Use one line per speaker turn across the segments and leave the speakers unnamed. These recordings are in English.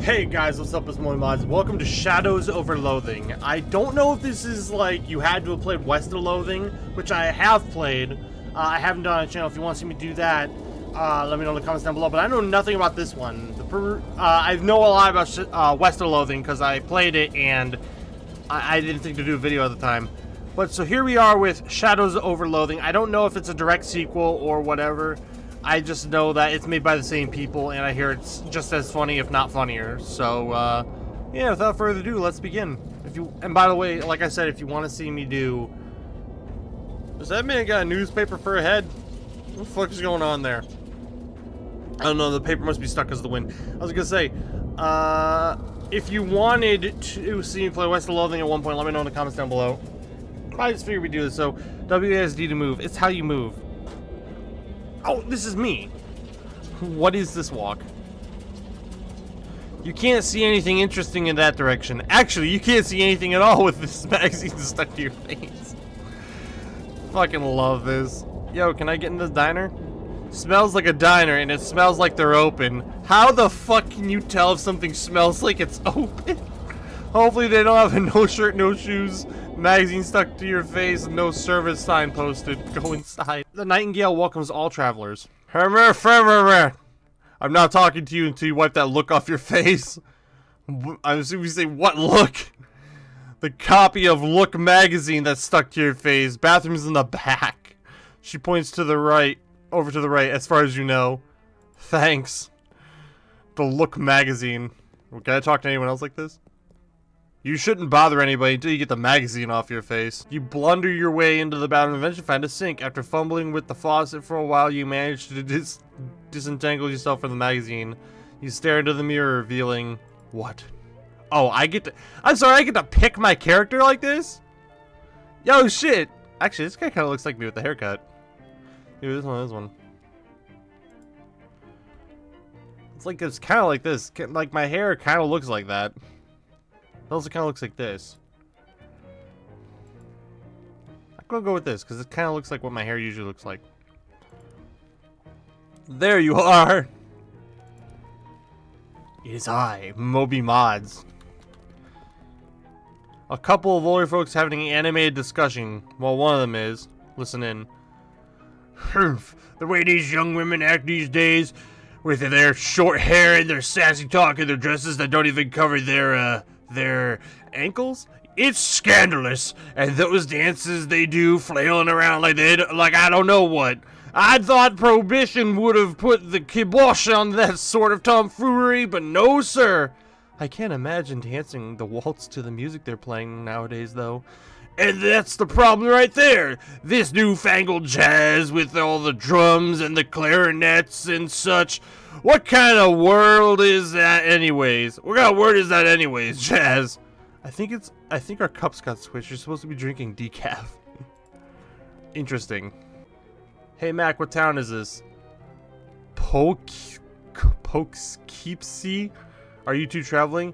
Hey guys, what's up? It's Moy Mods. Welcome to Shadows over Loathing. I don't know if this is like you had to have played West of Loathing, which I have played. I haven't done on a channel. If you want to see me do that, let me know in the comments down below. But I know nothing about this one. I know a lot about West of Loathing because I played it and I didn't think to do a video at the time. But so here we are with Shadows over Loathing. I don't know if it's a direct sequel or whatever. I just know that it's made by the same people, and I hear it's just as funny, if not funnier. So, yeah, without further ado, let's begin. And by the way, like I said, if you want to see me do... Does that man got a newspaper for a head? What the fuck is going on there? I don't know, the paper must be stuck because of the wind. I was gonna say, if you wanted to see me play West of Loathing at one point, let me know in the comments down below. I just figured we'd do this. So, WASD to move. It's how you move. Oh, this is me. What is this walk? You can't see anything interesting in that direction. Actually, you can't see anything at all with this magazine stuck to your face. Fucking love this. Yo, can I get in this diner? Smells like a diner and it smells like they're open. How the fuck can you tell if something smells like it's open? Hopefully they don't have a no shirt, no shoes magazine stuck to your face and no service sign posted. Go inside. The Nightingale welcomes all travelers. I'm not talking to you until you wipe that look off your face. I'm assuming you say, what look? The copy of Look magazine that's stuck to your face. Bathroom's in the back. She points to the right, over to the right, as far as you know. Thanks. The Look magazine. Can I talk to anyone else like this? You shouldn't bother anybody until you get the magazine off your face. You blunder your way into the bathroom and eventually find a sink. After fumbling with the faucet for a while, you manage to disentangle yourself from the magazine. You stare into the mirror, revealing... What? Oh, I'm sorry, I get to pick my character like this? Yo, shit! Actually, this guy kind of looks like me with the haircut. Maybe this one. It's kind of like this. Like, my hair kind of looks like that. It also kind of looks like this. I'm gonna go with this because it kind of looks like what my hair usually looks like. There you are. It is I, Moby Mods. A couple of older folks having an animated discussion. Well, one of them is. Listen in. The way these young women act these days, with their short hair and their sassy talk and their dresses that don't even cover their ankles, it's scandalous. And those dances they do, flailing around like I don't know what. I thought prohibition would have put the kibosh on that sort of tomfoolery, but no sir. I can't imagine dancing the waltz to the music they're playing nowadays though. And that's the problem right there. This newfangled jazz with all the drums and the clarinets and such. What kind of world is that anyways? What kind of word is that anyways, Jazz? I think our cups got switched. You're supposed to be drinking decaf. Interesting. Hey Mac, what town is this? Poughkeepsie? Are you two traveling?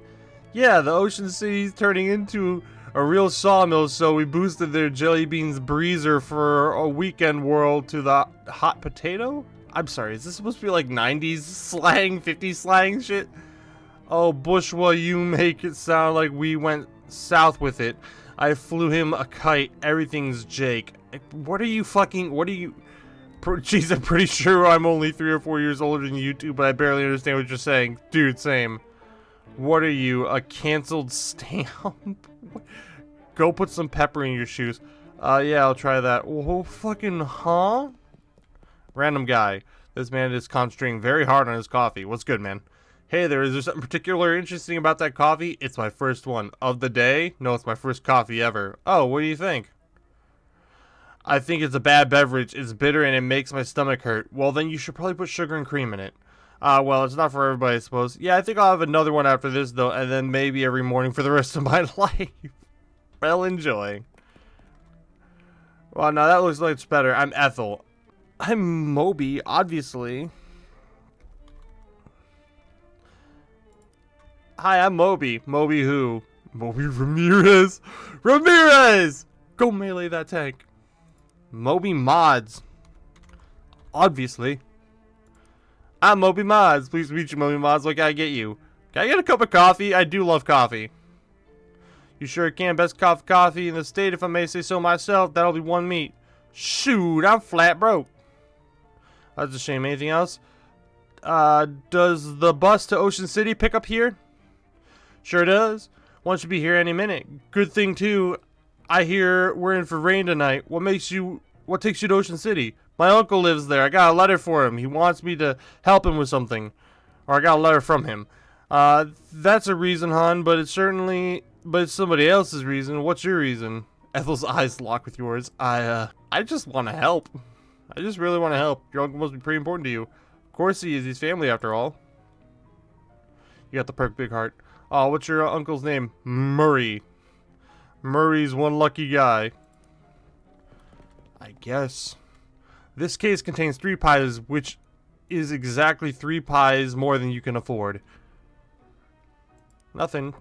Yeah, the Ocean City's turning into a real sawmill, so we boosted their Jelly Beans Breezer for a weekend world to the hot potato? I'm sorry, is this supposed to be like 90s slang, 50s slang shit? Oh, Bushwa, you make it sound like we went south with it. I flew him a kite, everything's Jake. Jeez, I'm pretty sure I'm only 3 or 4 years older than you two, but I barely understand what you're saying. Dude, same. What are you, a canceled stamp? Go put some pepper in your shoes. Yeah, I'll try that. Oh, fucking, huh? Random guy. This man is concentrating very hard on his coffee. What's good, man? Hey there, is there something particularly interesting about that coffee? It's my first one. Of the day? No, it's my first coffee ever. Oh, what do you think? I think it's a bad beverage. It's bitter and it makes my stomach hurt. Well, then you should probably put sugar and cream in it. Well, it's not for everybody, I suppose. Yeah, I think I'll have another one after this, though, and then maybe every morning for the rest of my life. Well, enjoy. Well, now that looks like it's better. I'm Ethel. I'm Moby, obviously. Hi, I'm Moby. Moby who? Moby Ramirez. Ramirez! Go melee that tank. Moby Mods. Obviously. I'm Moby Mods. Please meet you, Moby Mods. What can I get you? Can I get a cup of coffee? I do love coffee. You sure can. Best coffee in the state, if I may say so myself. That'll be one meat. Shoot, I'm flat broke. That's a shame. Anything else? Does the bus to Ocean City pick up here? Sure does. One should be here any minute. Good thing too. I hear we're in for rain tonight. What takes you to Ocean City? My uncle lives there. I got a letter for him. He wants me to help him with something. Or I got a letter from him. That's a reason, hon, but it's somebody else's reason. What's your reason? Ethel's eyes lock with yours. I just want to help. I just really want to help. Your uncle must be pretty important to you. Of course he is. He's family after all. You got the perk big heart. Oh, what's your uncle's name? Murray. Murray's one lucky guy. I guess. This case contains 3 pies, which is exactly 3 pies more than you can afford. Nothing.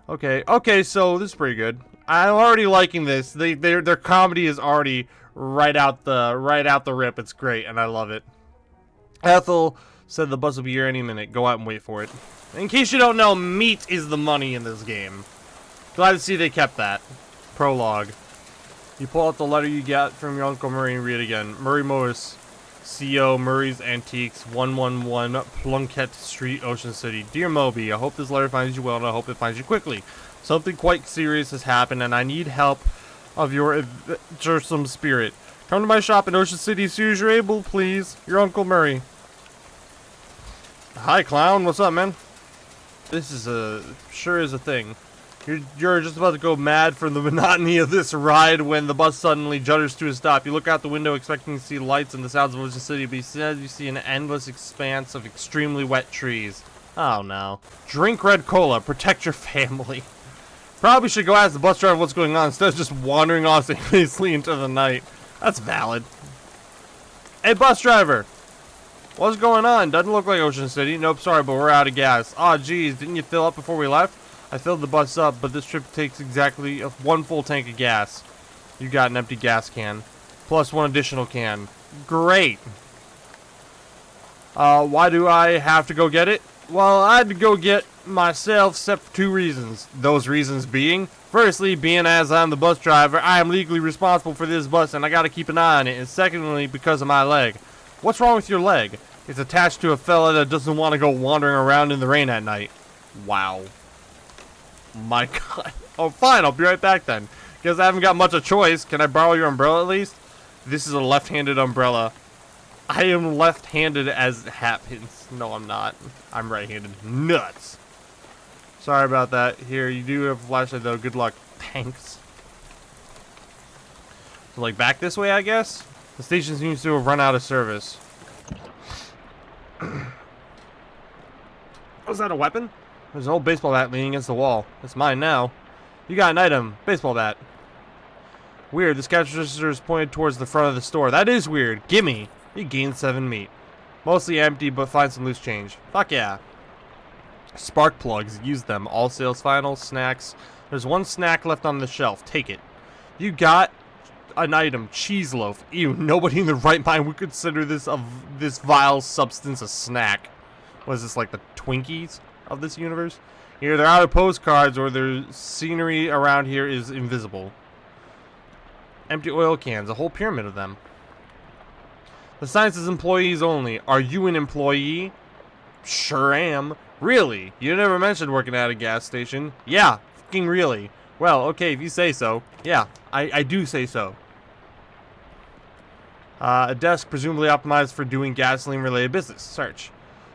Okay, so this is pretty good. I'm already liking this. Their comedy is already right out the rip. It's great, and I love it. Ethel said the bus will be here any minute. Go out and wait for it. In case you don't know, meat is the money in this game. Glad to see they kept that. Prologue. You pull out the letter you got from your Uncle Murray and read it again. Murray Morris, CO, Murray's Antiques, 111 Plunkett Street, Ocean City. Dear Moby, I hope this letter finds you well, and I hope it finds you quickly. Something quite serious has happened, and I need help of your adventuresome spirit. Come to my shop in Ocean City as soon as you're able, please. Your Uncle Murray. Hi, clown. What's up, man? This is sure is a thing. You're just about to go mad from the monotony of this ride when the bus suddenly judders to a stop. You look out the window expecting to see lights and the sounds of Ocean City, but instead you see an endless expanse of extremely wet trees. Oh no. Drink red cola. Protect your family. Probably should go ask the bus driver what's going on instead of just wandering off aimlessly into the night. That's valid. Hey, bus driver. What's going on? Doesn't look like Ocean City. Nope, sorry, but we're out of gas. Aw, geez, didn't you fill up before we left? I filled the bus up, but this trip takes exactly 1 full tank of gas. You got an empty gas can. Plus 1 additional can. Great. Why do I have to go get it? Well, I had to go get myself except for 2 reasons. Those reasons being, firstly, being as I'm the bus driver, I am legally responsible for this bus and I gotta keep an eye on it. And secondly, because of my leg. What's wrong with your leg? It's attached to a fella that doesn't want to go wandering around in the rain at night. Wow. My god. Oh, fine. I'll be right back then. Because I haven't got much of a choice. Can I borrow your umbrella at least? This is a left-handed umbrella. I am left-handed as it happens. No, I'm not. I'm right-handed. Nuts. Sorry about that. Here, you do have a flashlight, though. Good luck. Thanks. So, like, back this way, I guess? The station seems to have run out of service. Was that a weapon? There's an old baseball bat leaning against the wall. It's mine now. You got an item. Baseball bat. Weird. This cash register is pointed towards the front of the store. That is weird. Gimme. You gained 7 meat. Mostly empty, but find some loose change. Fuck yeah. Spark plugs. Use them. All sales final. Snacks. There's 1 snack left on the shelf. Take it. You got an item. Cheese loaf. Ew. Nobody in the right mind would consider this vile substance a snack. What is this, like the Twinkies of this universe? Either they're out of postcards or their scenery around here is invisible. Empty oil cans. A whole pyramid of them. The sign says employees only. Are you an employee? Sure am. Really? You never mentioned working at a gas station. Yeah, fucking really. Well, okay, if you say so. Yeah, I do say so. A desk presumably optimized for doing gasoline-related business. Search.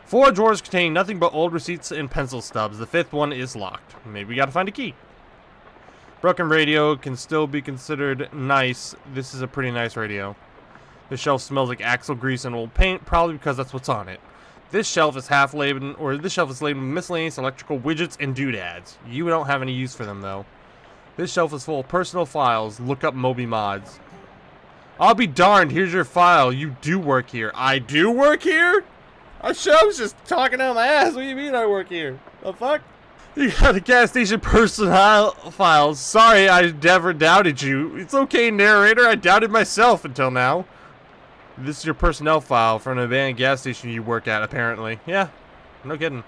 4 drawers containing nothing but old receipts and pencil stubs. The 5th one is locked. Maybe we gotta find a key. Broken radio can still be considered nice. This is a pretty nice radio. This shelf smells like axle grease and old paint, probably because that's what's on it. This shelf is laden with miscellaneous electrical widgets and doodads. You don't have any use for them, though. This shelf is full of personal files. Look up Moby Mods. I'll be darned, here's your file. You do work here. I do work here? I was just talking out my ass. What do you mean I work here? The fuck? You got a gas station personnel files. Sorry, I never doubted you. It's okay, narrator. I doubted myself until now. This is your personnel file for an abandoned gas station you work at, apparently. Yeah, no kidding.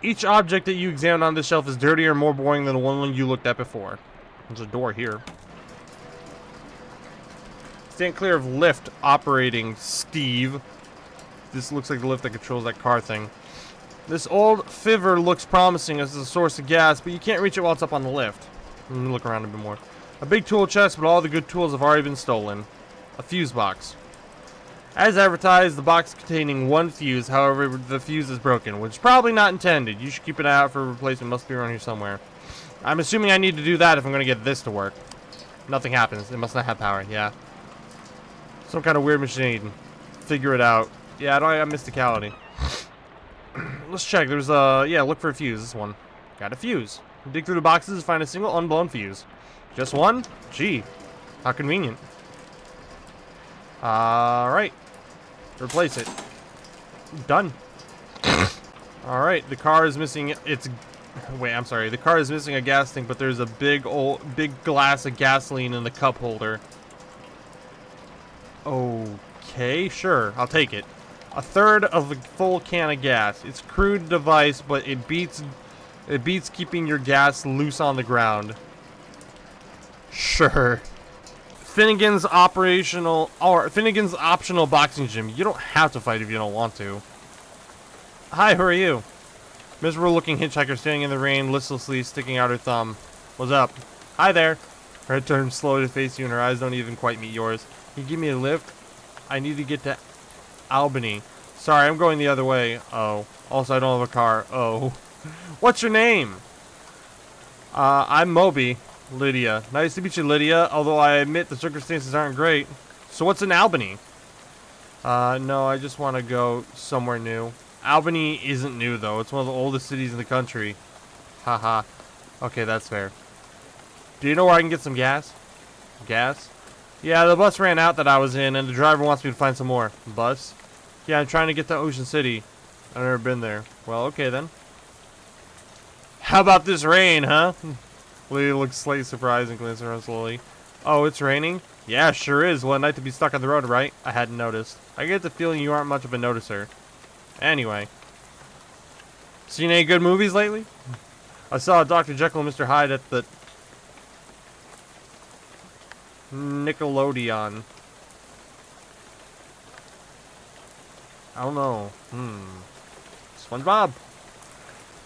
Each object that you examine on this shelf is dirtier and more boring than the one you looked at before. There's a door here. Stand clear of lift operating, Steve. This looks like the lift that controls that car thing. This old fiver looks promising as a source of gas, but you can't reach it while it's up on the lift. Let me look around a bit more. A big tool chest, but all the good tools have already been stolen. A fuse box. As advertised, the box containing one fuse, however, the fuse is broken, which is probably not intended. You should keep an eye out for a replacement. Must be around here somewhere. I'm assuming I need to do that if I'm going to get this to work. Nothing happens. It must not have power. Yeah. Some kind of weird machine. Figure it out. Yeah, I don't have mysticality. Let's check. There's a... Yeah, look for a fuse. This one. Got a fuse. Dig through the boxes, find a single unblown fuse. Just one? Gee. How convenient. Alright. Replace it. Done. Alright, the car is missing its... Wait, I'm sorry. The car is missing a gas tank, but there's a big glass of gasoline in the cup holder. Okay, sure. I'll take it. A third of a full can of gas. It's a crude device, but it beats keeping your gas loose on the ground. Sure. Finnegan's optional boxing gym. You don't have to fight if you don't want to. Hi, who are you? Miserable looking hitchhiker standing in the rain, listlessly sticking out her thumb. What's up? Hi there. Her head turns slowly to face you and her eyes don't even quite meet yours. Can you give me a lift? I need to get to Albany. Sorry, I'm going the other way. Oh. Also, I don't have a car. Oh. What's your name? I'm Moby. Lydia. Nice to meet you, Lydia, although I admit the circumstances aren't great. So what's in Albany? No, I just want to go somewhere new. Albany isn't new, though. It's one of the oldest cities in the country. Haha. Okay, that's fair. Do you know where I can get some gas? Gas? Yeah, the bus ran out that I was in, and the driver wants me to find some more. Bus? Yeah, I'm trying to get to Ocean City. I've never been there. Well, okay then. How about this rain, huh? Lydia looks slightly surprised and glances around slowly. Oh, it's raining? Yeah, sure is. What a night to be stuck on the road, right? I hadn't noticed. I get the feeling you aren't much of a noticer. Anyway. Seen any good movies lately? I saw Dr. Jekyll and Mr. Hyde at the Nickelodeon. I don't know. SpongeBob.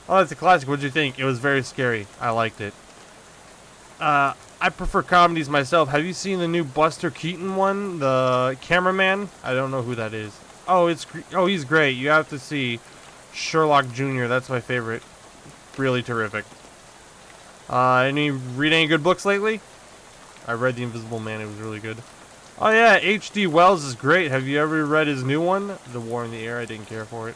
Oh, that's a classic. What'd you think? It was very scary. I liked it. I prefer comedies myself. Have you seen the new Buster Keaton one? The cameraman? I don't know who that is. Oh, he's great. You have to see Sherlock Jr. That's my favorite. Really terrific. Read any good books lately? I read The Invisible Man. It was really good. Oh yeah, H.G. Wells is great. Have you ever read his new one? The War in the Air. I didn't care for it.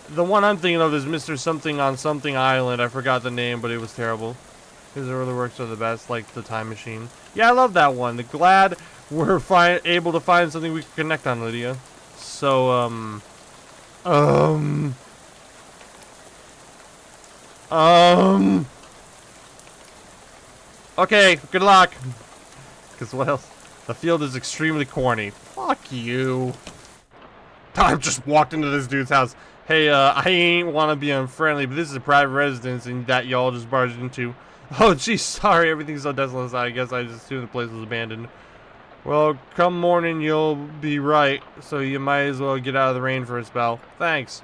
The one I'm thinking of is Mr. Something on Something Island. I forgot the name, but it was terrible. His early works are the best, like The Time Machine. Yeah, I love that one. Glad we're able to find something we can connect on, Lydia. So, okay, good luck. Because what else? The field is extremely corny. Fuck you. I just walked into this dude's house. Hey, I ain't want to be unfriendly, but this is a private residence and that y'all just barged into. Oh, geez, sorry, everything's so desolate inside. I guess I just assumed the place was abandoned. Well, come morning, you'll be right, so you might as well get out of the rain for a spell. Thanks.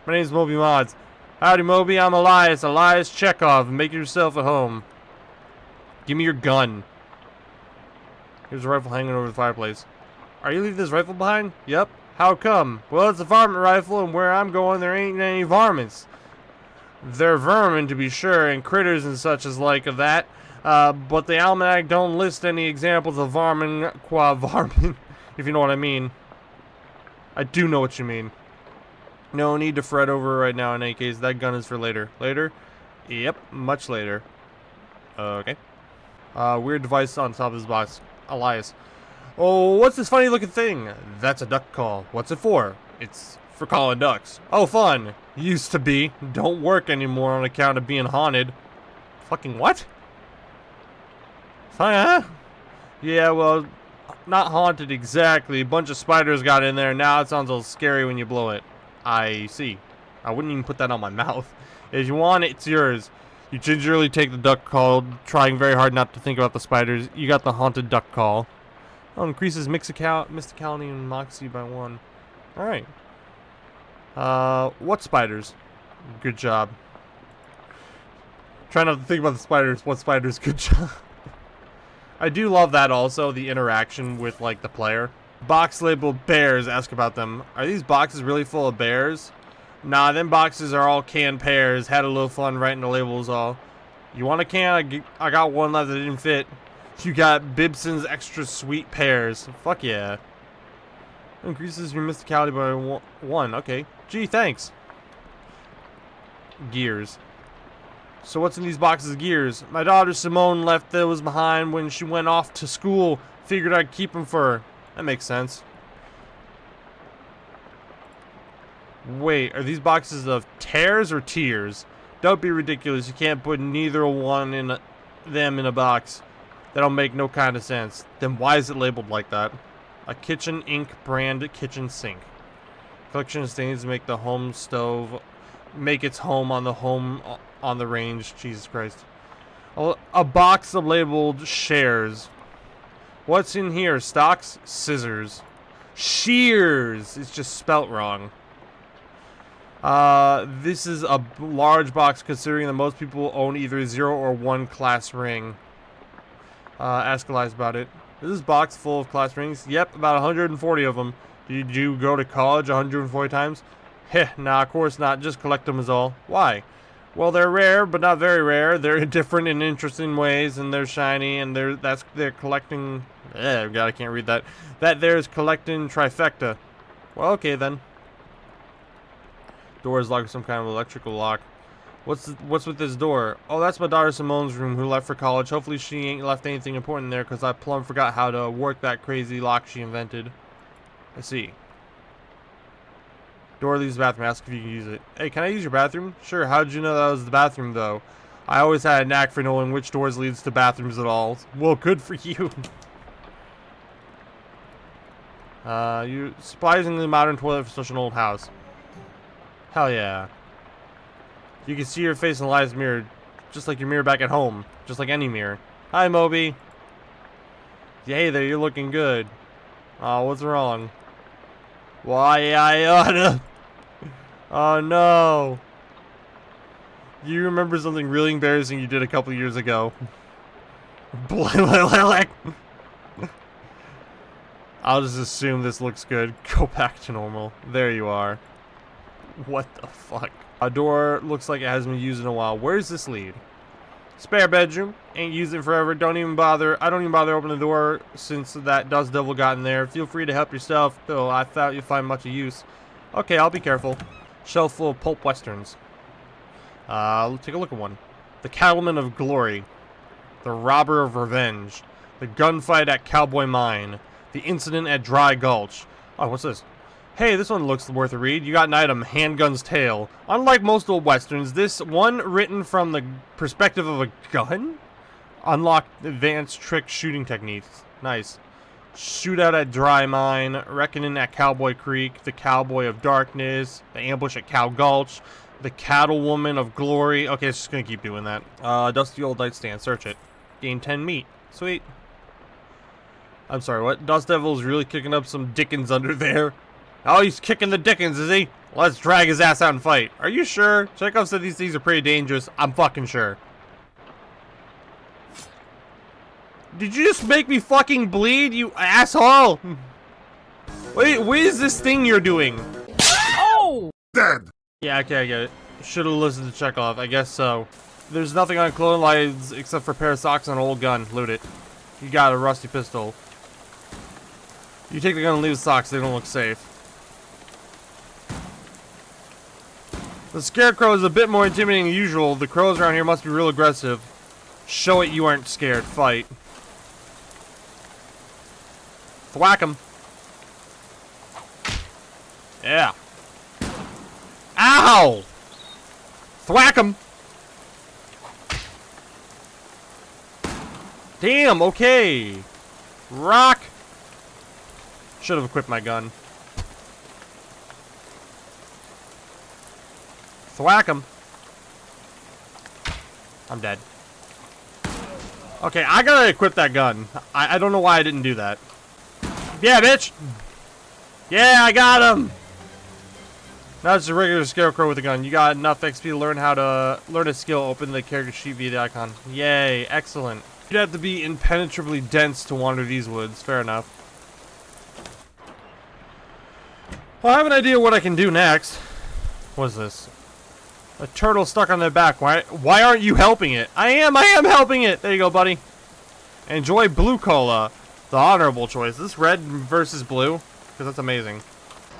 My name's Moby Mods. Howdy, Moby, I'm Elias Chekhov. Make yourself at home. Give me your gun. Here's a rifle hanging over the fireplace. Are you leaving this rifle behind? Yep. How come? Well, it's a varmint rifle, and where I'm going, there ain't any varmints. They're vermin, to be sure, and critters and such as like of that. But the almanac don't list any examples of varmin qua varmin, if you know what I mean. I do know what you mean. No need to fret over it right now in any case. That gun is for later. Later? Yep, much later. Okay. Weird device on top of his box. Elias. Oh, what's this funny looking thing? That's a duck call. What's it for? It's for calling ducks. Oh, fun. Used to be. Don't work anymore on account of being haunted. Fucking what? Huh? Yeah, well, not haunted exactly. A bunch of spiders got in there. Now it sounds a little scary when you blow it. I see. I wouldn't even put that on my mouth. If you want it, it's yours. You gingerly take the duck call, trying very hard not to think about the spiders. You got the haunted duck call. Oh, increases mysticality and moxie by 1. Alright. What spiders? Good job. Try not to think about the spiders. What spiders? Good job. I do love that also, the interaction with, like, the player. Box labeled bears, ask about them. Are these boxes really full of bears? Nah, them boxes are all canned pears. Had a little fun writing the labels all. You want a can? I got one left that didn't fit. You got Bibson's extra sweet pears. Fuck yeah. Increases your mysticality by 1. Okay. Gee, thanks. Gears. So what's in these boxes of gears? My daughter Simone left those behind when she went off to school. Figured I'd keep them for her. That makes sense. Wait, are these boxes of tears or tears? Don't be ridiculous. You can't put neither one in them in a box. That'll make no kind of sense. Then why is it labeled like that? A kitchen ink brand kitchen sink. Collection of stains to make the home stove make its home on the range. Jesus Christ. A box of labeled shares. What's in here? Stocks? Scissors. Shears. It's just spelt wrong. This is a large box considering that most people own either a 0 or 1 class ring. Ask Elias about it. Is this box full of class rings? Yep, about 140 of them. Did you go to college 140 times? Heh, nah, of course not. Just collect them is all. Why? Well, they're rare, but not very rare. They're different in interesting ways, and they're shiny, and they're collecting... God, I can't read that. That there's collecting trifecta. Well, okay then. Door is locked with some kind of electrical lock. What's with this door? Oh, that's my daughter Simone's room, who left for college. Hopefully she ain't left anything important there, because I plumb forgot how to work that crazy lock she invented. Let's see. Door leaves the bathroom. Ask if you can use it. Hey, can I use your bathroom? Sure. How'd you know that was the bathroom, though? I always had a knack for knowing which doors leads to bathrooms at all. Well, good for you. You surprisingly modern toilet for such an old house. Hell yeah. You can see your face in the live mirror, just like your mirror back at home. Just like any mirror. Hi, Moby. Yeah, hey there, you're looking good. Oh, what's wrong? Why, I oughta... Oh, no. You remember something really embarrassing you did a couple years ago. I'll just assume this looks good. Go back to normal. There you are. What the fuck? A door looks like it hasn't been used in a while. Where's this lead? Spare bedroom. Ain't used it forever. Don't even bother. I don't even bother opening the door since that dust devil got in there. Feel free to help yourself, though I thought you'd find much of use. Okay, I'll be careful. Shelf full of pulp westerns. Let's take a look at one. The Cattleman of Glory. The Robber of Revenge. The Gunfight at Cowboy Mine. The Incident at Dry Gulch. Oh, what's this? Hey, this one looks worth a read. You got an item, Handgun's Tale. Unlike most old westerns, this one written from the perspective of a gun? Unlocked advanced trick shooting techniques. Nice. Shootout at Dry Mine, Reckoning at Cowboy Creek, The Cowboy of Darkness, The Ambush at Cow Gulch, The Cattlewoman of Glory. Okay, it's just gonna keep doing that. Dusty Old Nightstand, search it. Gain 10 meat. Sweet. I'm sorry, what? Dust Devil's really kicking up some Dickens under there. Oh, he's kicking the Dickens, is he? Let's drag his ass out and fight. Are you sure? Chekhov said these things are pretty dangerous. I'm fucking sure. Did you just make me fucking bleed, you asshole? Wait, what is this thing you're doing? Oh! Dead! Yeah, okay, I get it. Should've listened to Chekhov, I guess so. There's nothing on clothing lines except for a pair of socks and an old gun. Loot it. You got a rusty pistol. You take the gun and leave the socks, they don't look safe. The scarecrow is a bit more intimidating than usual. The crows around here must be real aggressive. Show it you aren't scared. Fight. Thwack him. Yeah. Ow! Thwack him. Damn, okay. Rock. Should have equipped my gun. Thwack him. I'm dead. Okay, I gotta equip that gun. I don't know why I didn't do that. Yeah, bitch! Yeah, I got him! Now it's a regular scarecrow with a gun. You got enough XP to learn how to learn a skill. Open the character sheet via the icon. Yay, excellent. You'd have to be impenetrably dense to wander these woods. Fair enough. Well, I have an idea what I can do next. What is this? A turtle stuck on their back. Why aren't you helping it? I am helping it! There you go, buddy. Enjoy blue cola. The honorable choice. Is this red versus blue? Because that's amazing.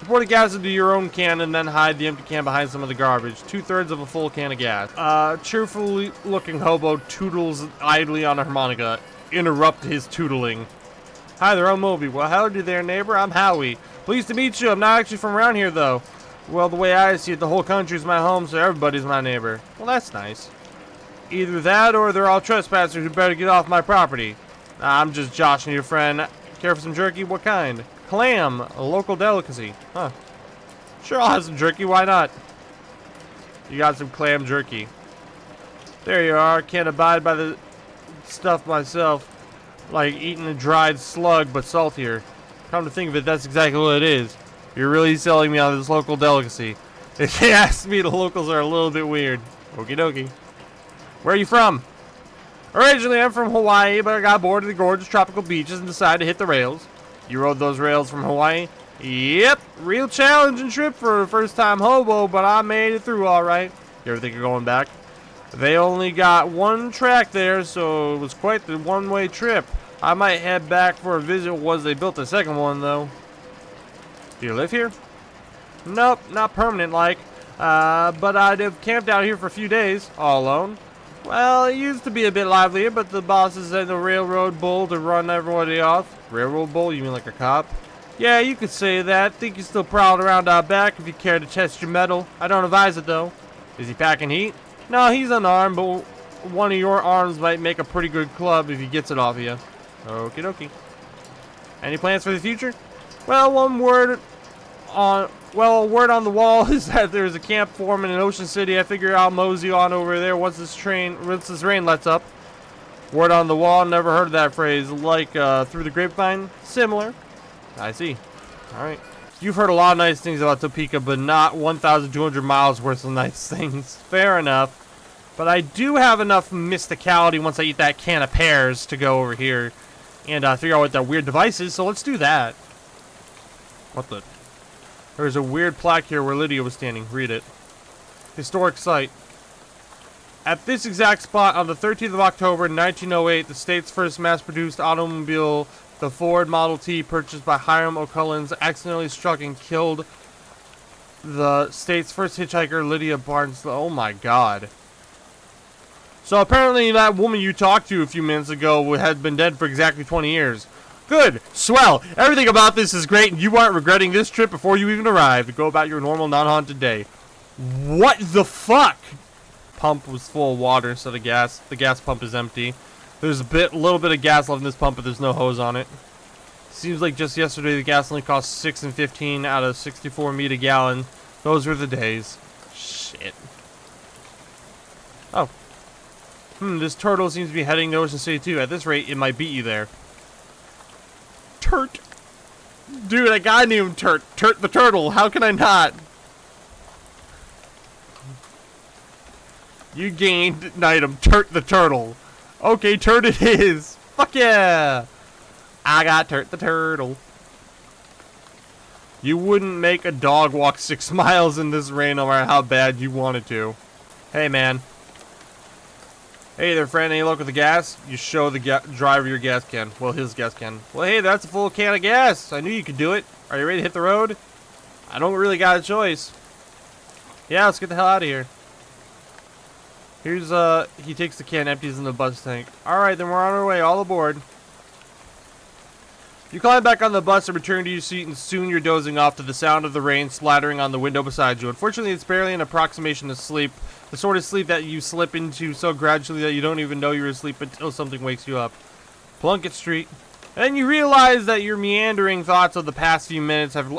Pour the gas into your own can and then hide the empty can behind some of the garbage. 2/3 of a full can of gas. Cheerfully looking hobo toodles idly on a harmonica. Interrupt his tootling. Hi there, I'm Moby. Well, howdy there, neighbor. I'm Howie. Pleased to meet you. I'm not actually from around here, though. Well, the way I see it, the whole country's my home, so everybody's my neighbor. Well, that's nice. Either that or they're all trespassers who better get off my property. I'm just joshing your friend. Care for some jerky? What kind? Clam, a local delicacy. Huh. Sure, I'll have some jerky. Why not? You got some clam jerky. There you are. Can't abide by the stuff myself. Like eating a dried slug, but saltier. Come to think of it, that's exactly what it is. You're really selling me on this local delicacy. If they ask me, the locals are a little bit weird. Okie dokie. Where are you from? Originally, I'm from Hawaii, but I got bored of the gorgeous tropical beaches and decided to hit the rails. You rode those rails from Hawaii? Yep. Real challenging trip for a first-time hobo, but I made it through all right. You ever think of going back? They only got one track there, so it was quite the one-way trip. I might head back for a visit once they built the second one, though. Do you live here? Nope, not permanent like. But I'd have camped out here for a few days, all alone. Well, it used to be a bit livelier, but the bosses sent the railroad bull to run everybody off. Railroad bull? You mean like a cop? Yeah, you could say that. Think you're still prowling around out back if you care to test your mettle. I don't advise it, though. Is he packing heat? No, he's unarmed, but one of your arms might make a pretty good club if he gets it off of you. Okie dokie. Any plans for the future? Well, word on the wall is that there's a camp forming in Ocean City. I figure I'll mosey on over there once this rain lets up. Word on the wall, never heard of that phrase. Like through the grapevine? Similar. I see. Alright. You've heard a lot of nice things about Topeka, but not 1,200 miles worth of nice things. Fair enough. But I do have enough mysticality once I eat that can of pears to go over here and figure out what that weird device is, so let's do that. What the? There's a weird plaque here where Lydia was standing. Read it. Historic site. At this exact spot, on the 13th of October, 1908, the state's first mass-produced automobile, the Ford Model T, purchased by Hiram O'Cullens, accidentally struck and killed the state's first hitchhiker, Lydia Barnes. Oh my god. So apparently that woman you talked to a few minutes ago had been dead for exactly 20 years. Good. Swell. Everything about this is great, and you aren't regretting this trip before you even arrived. Go about your normal, non-haunted day. What the fuck? Pump was full of water, so the gas pump is empty. There's a little bit of gas left in this pump, but there's no hose on it. Seems like just yesterday the gas only cost 6 and 15 out of 64 meat a gallon. Those were the days. Shit. Oh. This turtle seems to be heading to Ocean City too. At this rate, it might beat you there. Turt. Dude, a guy named Turt. Turt the turtle. How can I not? You gained an item. Turt the turtle. Okay, Turt it is. Fuck yeah. I got Turt the turtle. You wouldn't make a dog walk 6 miles in this rain no matter how bad you wanted to. Hey, man. Hey there, friend. Any luck with the gas? You show the driver your gas can. Well, his gas can. Well, hey, that's a full can of gas. I knew you could do it. Are you ready to hit the road? I don't really got a choice. Yeah, let's get the hell out of here. Here's, he takes the can, empties in the bus tank. Alright, then we're on our way. All aboard. You climb back on the bus and return to your seat, and soon you're dozing off to the sound of the rain splattering on the window beside you. Unfortunately, it's barely an approximation to sleep. The sort of sleep that you slip into so gradually that you don't even know you're asleep until something wakes you up. Plunkett Street. And you realize that your meandering thoughts of the past few minutes have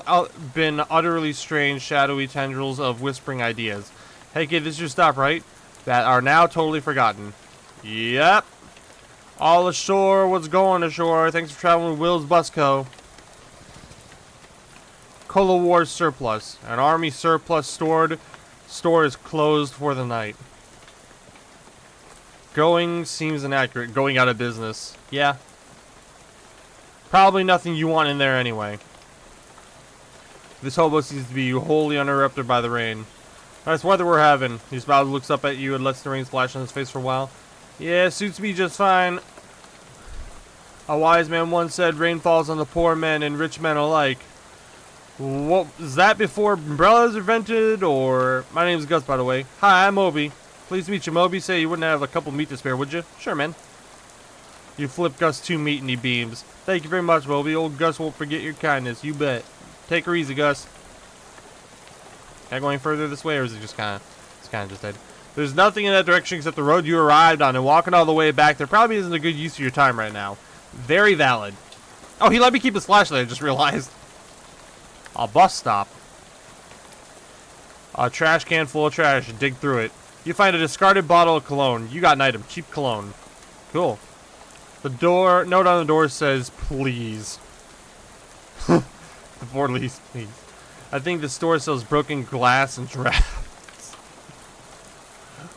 been utterly strange, shadowy tendrils of whispering ideas. Hey kid, this is your stop, right? That are now totally forgotten. Yep. All ashore, what's going ashore? Thanks for traveling with Will's Bus Co. Cola Wars surplus. An army surplus store is closed for the night. Going seems inaccurate. Going out of business. Yeah. Probably nothing you want in there anyway. This hobo seems to be wholly uninterrupted by the rain. Nice weather we're having. He smiles, looks up at you, and lets the rain splash on his face for a while. Yeah, suits me just fine. A wise man once said, rain falls on the poor men and rich men alike. What is that before umbrellas invented, or... My name's Gus, by the way. Hi, I'm Moby. Pleased to meet you, Moby. Say you wouldn't have a couple meat to spare, would you? Sure, man. You flip Gus 2 meat and he beams. Thank you very much, Moby. Old Gus won't forget your kindness, you bet. Take her easy, Gus. Am I going further this way, or is it just kind of... It's kind of just dead. There's nothing in that direction except the road you arrived on, and walking all the way back there probably isn't a good use of your time right now. Very valid. Oh, he let me keep his flashlight, I just realized. A bus stop. A trash can full of trash. Dig through it. You find a discarded bottle of cologne. You got an item. Cheap cologne. Cool. The note on the door says, please. Before least, please. I think the store sells broken glass and drafts.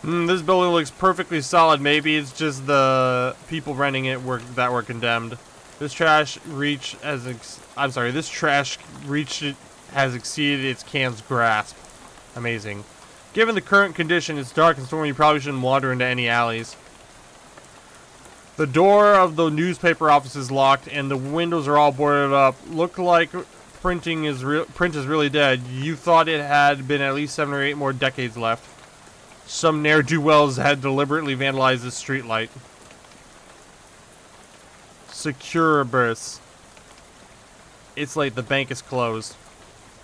This building looks perfectly solid. Maybe it's just the people renting it that were condemned. This trash reach has exceeded its can's grasp. Amazing. Given the current condition, it's dark and stormy. You probably shouldn't wander into any alleys. The door of the newspaper office is locked, and the windows are all boarded up. Look like print is really dead. You thought it had been at least 7 or 8 more decades left. Some ne'er-do-wells had deliberately vandalized this streetlight. Securibus. It's late. The bank is closed.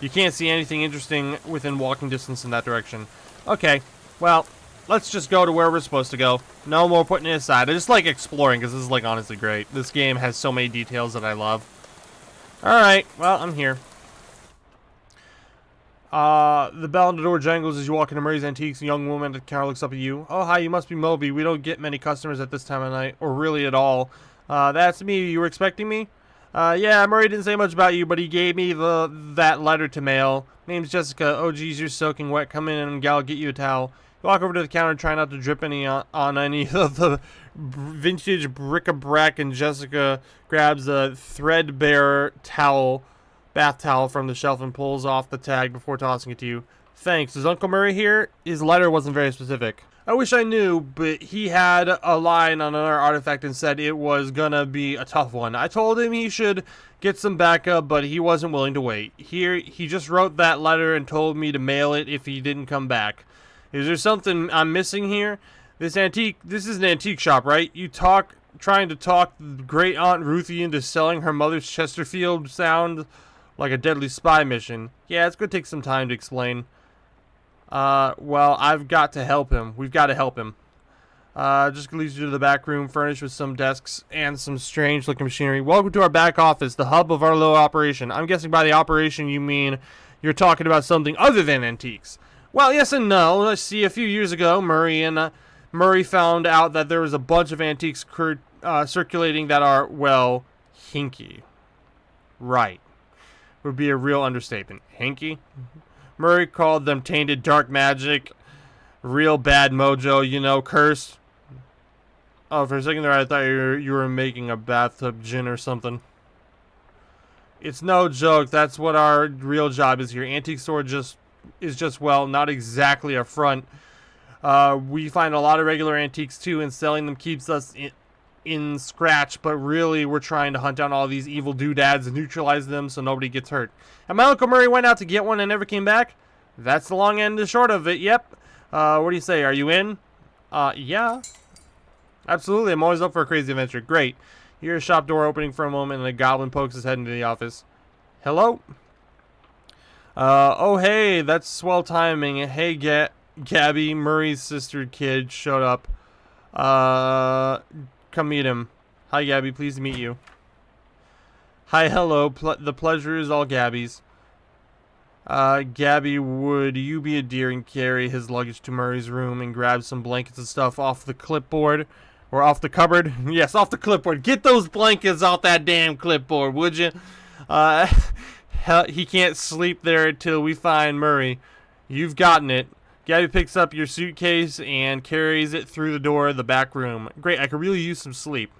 You can't see anything interesting within walking distance in that direction. Okay, well, let's just go to where we're supposed to go. No more putting it aside. I just like exploring because this is like honestly great. This game has so many details that I love. Alright, well, I'm here. The bell on the door jangles as you walk into Murray's Antiques. A young woman at the counter looks up at you. Oh, hi, you must be Moby. We don't get many customers at this time of night, or really at all. That's me. You were expecting me? Yeah, Murray didn't say much about you, but he gave me that letter to mail. Name's Jessica. Oh, geez, you're soaking wet. Come in and gal, get you a towel. You walk over to the counter, try not to drip any on any of the vintage bric-a-brac, and Jessica grabs a threadbare bath towel from the shelf and pulls off the tag before tossing it to you. Thanks. Is Uncle Murray here? His letter wasn't very specific. I wish I knew, but he had a line on another artifact and said it was gonna be a tough one. I told him he should get some backup, but he wasn't willing to wait. He just wrote that letter and told me to mail it if he didn't come back. Is there something I'm missing here? This is an antique shop, right? You trying to talk great Aunt Ruthie into selling her mother's Chesterfield sound like a deadly spy mission. Yeah, it's gonna take some time to explain. Well, I've got to help him. We've got to help him. Just leads you to the back room, furnished with some desks and some strange-looking machinery. Welcome to our back office, the hub of our little operation. I'm guessing by the operation you mean you're talking about something other than antiques. Well, yes and no. Let's see, a few years ago, Murray found out that there was a bunch of antiques circulating that are, well, hinky. Right. Would be a real understatement. Hinky? Murray called them tainted dark magic, real bad mojo, you know, cursed. Oh, for a second there I thought you were making a bathtub gin or something. It's no joke. That's what our real job is here. Antique store is just, well, not exactly a front. We find a lot of regular antiques too, and selling them keeps us in scratch, but really we're trying to hunt down all these evil doodads and neutralize them so nobody gets hurt. And my Uncle Murray went out to get one and never came back? That's the long end and short of it, yep. What do you say, are you in? Yeah. Absolutely, I'm always up for a crazy adventure. Great. You hear a shop door opening for a moment and a goblin pokes his head into the office. Hello? Oh hey, that's swell timing. Hey Gabby, Murray's sister kid, showed up. Come meet him. Hi Gabby, pleased to meet you. Hi, hello. The pleasure is all Gabby's. Gabby, would you be a dear and carry his luggage to Murray's room and grab some blankets and stuff off the clipboard? Or off the cupboard? Yes, off the clipboard. Get those blankets off that damn clipboard, would you? Uh, he can't sleep there until we find Murray. You've gotten it. Gabby picks up your suitcase and carries it through the door of the back room. Great, I could really use some sleep.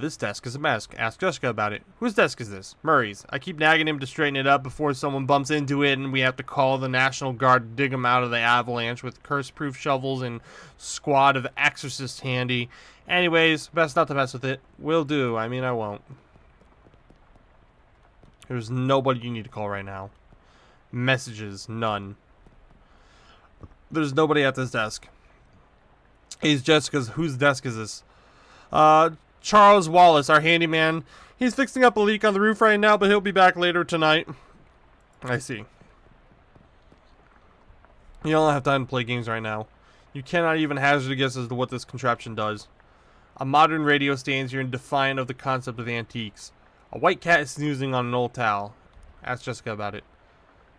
This desk is a mess. Ask Jessica about it. Whose desk is this? Murray's. I keep nagging him to straighten it up before someone bumps into it and we have to call the National Guard to dig him out of the avalanche with curse-proof shovels and squad of exorcists handy. Anyways, best not to mess with it. Will do. I mean, I won't. There's nobody you need to call right now. Messages, none. There's nobody at this desk. Hey, Jessica's. Whose desk is this? Charles Wallace, our handyman. He's fixing up a leak on the roof right now, but he'll be back later tonight. I see. You don't have time to play games right now. You cannot even hazard a guess as to what this contraption does. A modern radio stands here in defiant of the concept of antiques. A white cat is snoozing on an old towel. Ask Jessica about it.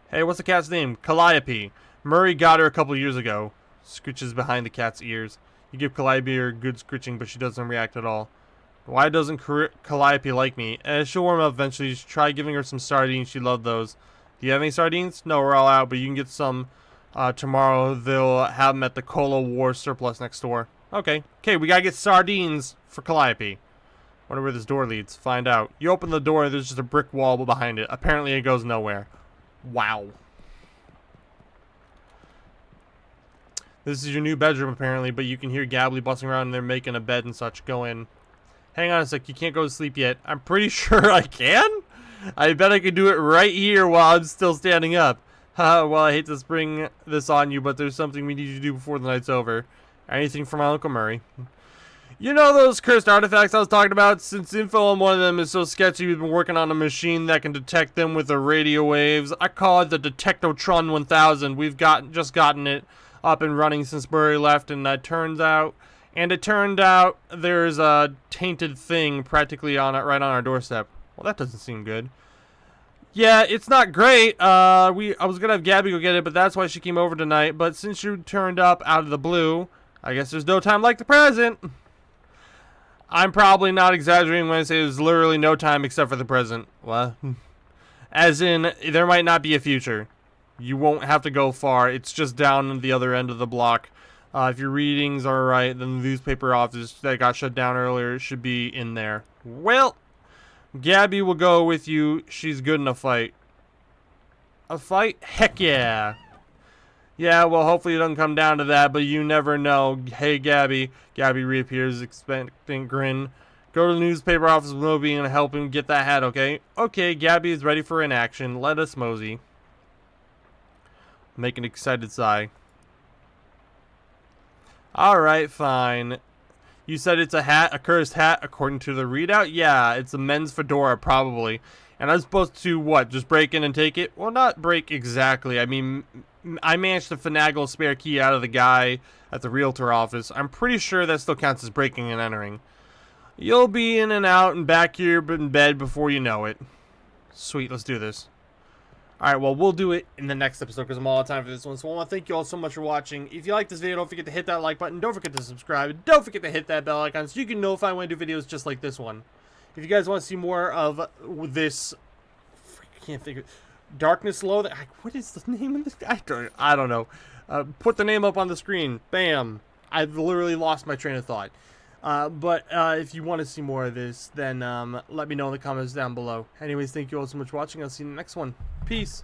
Hey, what's the cat's name? Calliope. Murray got her a couple years ago. Scritches behind the cat's ears. You give Calliope a good scritching, but she doesn't react at all. Why doesn't Calliope like me? She'll warm up eventually. You should try giving her some sardines. She'd love those. Do you have any sardines? No, we're all out, but you can get some tomorrow. They'll have them at the Cola War surplus next door. Okay. Okay, we gotta get sardines for Calliope. Wonder where this door leads. Find out. You open the door, there's just a brick wall behind it. Apparently it goes nowhere. Wow. This is your new bedroom, apparently, but you can hear Gabby bustling around and they're making a bed and such. Go in. Hang on a sec, you can't go to sleep yet. I'm pretty sure I can? I bet I can do it right here while I'm still standing up. Well, I hate to spring this on you, but there's something we need you to do before the night's over. Anything for my Uncle Murray. You know those cursed artifacts I was talking about? Since info on one of them is so sketchy, we've been working on a machine that can detect them with the radio waves. I call it the Detectotron 1000. We've just gotten it up and running since Murray left, and it turned out there's a tainted thing practically on it, right on our doorstep. Well, that doesn't seem good. Yeah, it's not great. I was gonna have Gabby go get it, but that's why she came over tonight. But since you turned up out of the blue, I guess there's no time like the present. I'm probably not exaggerating when I say there's literally no time except for the present. What? As in, there might not be a future. You won't have to go far. It's just down the other end of the block. If your readings are right, then the newspaper office that got shut down earlier should be in there. Well, Gabby will go with you. She's good in a fight. A fight? Heck yeah. Yeah, well, hopefully it doesn't come down to that, but you never know. Hey, Gabby. Gabby reappears, expectant grin. Go to the newspaper office with Moby and help him get that hat, okay? Okay, Gabby is ready for inaction. Let us mosey. Make an excited sigh. Alright, fine. You said it's a hat, a cursed hat, according to the readout? Yeah, it's a men's fedora, probably. And I'm supposed to, what, just break in and take it? Well, not break exactly. I mean, I managed to finagle a spare key out of the guy at the realtor office. I'm pretty sure that still counts as breaking and entering. You'll be in and out and back here in bed before you know it. Sweet, let's do this. Alright, well, we'll do it in the next episode because I'm all out of time for this one. So I want to thank you all so much for watching. If you like this video, don't forget to hit that like button. Don't forget to subscribe. Don't forget to hit that bell icon so you can notify when I do videos just like this one. If you guys want to see more of this... I can't think of... Darkness Loathing... What is the name of this guy? I don't know. Put the name up on the screen. Bam. I've literally lost my train of thought. But if you want to see more of this, then let me know in the comments down below. Anyways, thank you all so much for watching. I'll see you in the next one. Peace.